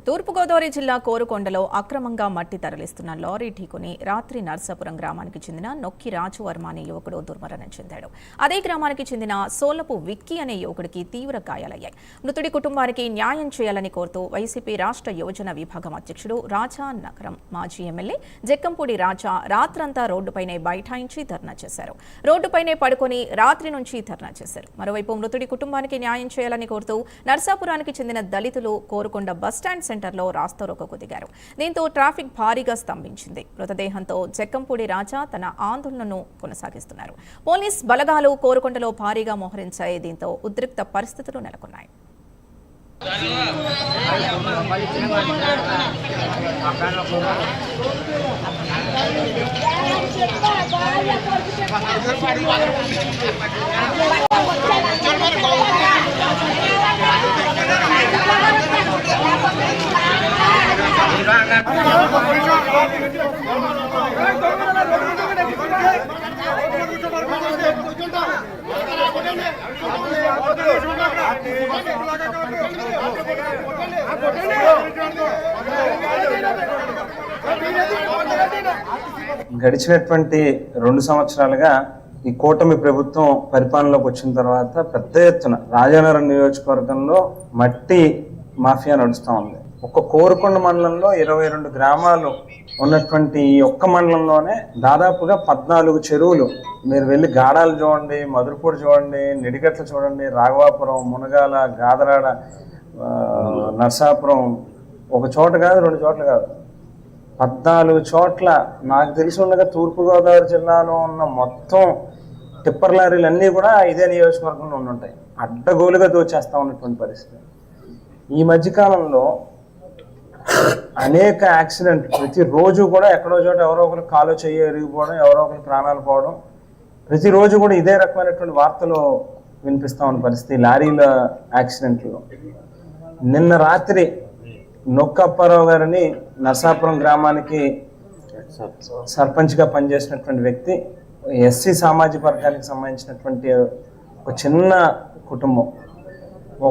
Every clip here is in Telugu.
తూర్పుగోదావరి జిల్లా కోరుకొండలో అక్రమంగా మట్టి తరలిస్తున్న లారీ ఢీకొని రాత్రి నర్సాపురం గ్రామానికి చెందిన నొక్కి రాజు వర్మ అనే యువకుడు దుర్మరణం చెందాడు. అదే గ్రామానికి చెందిన సోలపు విక్కీ అనే యువకుడికి తీవ్ర గాయాలయ్యాయి. మృతుడి కుటుంబానికి న్యాయం చేయాలని కోరుతూ వైసీపీ రాష్ట్ర యువజన విభాగం అధ్యక్షుడు రాజా నగరం మాజీ ఎమ్మెల్యే జక్కంపూడి రాజా రాత్రంతా రోడ్డుపైనే బైఠాయించి ధర్నా చేశారు. రోడ్డుపైనే పడుకొని రాత్రి నుంచి ధర్నా చేశారు. మరోవైపు మృతుడి కుటుంబానికి న్యాయం చేయాలని కోరుతూ నర్సాపురానికి చెందిన దళితులు కోరుకొండ బస్టాండ్ సెంటర్లో రాస్తారోకోకు దిగారు. దీంతో ట్రాఫిక్ భారీగా స్తంభించింది. మృతదేహంతో జక్కంపూడి రాజా తన ఆందోళనను కొనసాగిస్తున్నారు. పోలీస్ బలగాలు కోరుకొండలో భారీగా మోహరించాయి. దీంతో ఉద్రిక్త పరిస్థితులు నెలకొన్నాయి. గడిచినటువంటి 2 సంవత్సరాలుగా ఈ కూటమి ప్రభుత్వం పరిపాలనలోకి వచ్చిన తర్వాత పెద్ద ఎత్తున రాజానగరం నియోజకవర్గంలో మట్టి మాఫియా నడుస్తూ ఉంది. ఒక్క కోరుకొండ మండలంలో 22 గ్రామాలు ఉన్నటువంటి ఈ ఒక్క మండలంలోనే దాదాపుగా 14 చెరువులు. మీరు వెళ్ళి గాడాలు చూడండి, మధురపూడి చూడండి, నిడిగట్ల చూడండి, రాఘవాపురం, మునగాల, గాదరాడ, నర్సాపురం, ఒక చోట కాదు 2 చోట్ల కాదు 14 చోట్ల. నాకు తెలిసి ఉండగా తూర్పుగోదావరి జిల్లాలో ఉన్న మొత్తం టిప్పర్ లారీలు అన్నీ కూడా ఇదే నియోజకవర్గంలో ఉండుంటాయి. అడ్డగోలుగా దోచేస్తూ ఉన్నటువంటి పరిస్థితి. ఈ మధ్యకాలంలో అనేక యాక్సిడెంట్, ప్రతిరోజు కూడా ఎక్కడో చోట ఎవరో ఒకరు కాలో చెయ్యి ఎరిగిపోవడం, ఎవరో ఒకరు ప్రాణాలు పోవడం, ప్రతిరోజు కూడా ఇదే రకమైనటువంటి వార్తలు వినిపిస్తూ ఉన్న పరిస్థితి. లారీల యాక్సిడెంట్లో నిన్న రాత్రి నొక్కప్పారావు గారిని నర్సాపురం గ్రామానికి సర్పంచ్గా పనిచేసినటువంటి వ్యక్తి, ఎస్సీ సామాజిక వర్గానికి సంబంధించినటువంటి ఒక చిన్న కుటుంబం,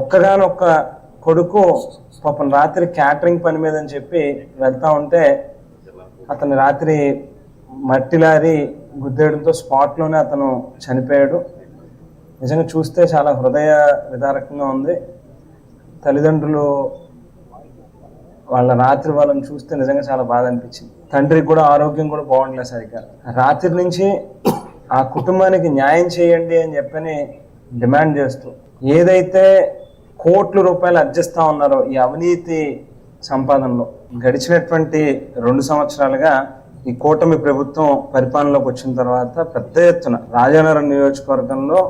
ఒక్కగానొక్క కొడుకు పాపం రాత్రి క్యాటరింగ్ పని మీద అని చెప్పి వెళ్తా ఉంటే అతను రాత్రి మట్టి లారీ గుద్దేయడంతో స్పాట్లోనే అతను చనిపోయాడు. నిజంగా చూస్తే చాలా హృదయ విదారకంగా ఉంది. తల్లిదండ్రులు వాళ్ళ రాత్రి వాళ్ళని చూస్తే నిజంగా చాలా బాధ అనిపించింది. తండ్రికి కూడా ఆరోగ్యం కూడా బాగుండలేదు సరిగ్గా. రాత్రి నుంచి ఆ కుటుంబానికి న్యాయం చేయండి అని చెప్పని డిమాండ్ చేస్తూ ఏదైతే కోట్ల రూపాయలు అర్జిస్తూ ఉన్నారో ఈ అవినీతి సంపాదనలో, గడిచినటువంటి 2 సంవత్సరాలుగా ఈ కూటమి ప్రభుత్వం పరిపాలనలోకి వచ్చిన తర్వాత పెద్ద ఎత్తున రాజానగరం నియోజకవర్గంలో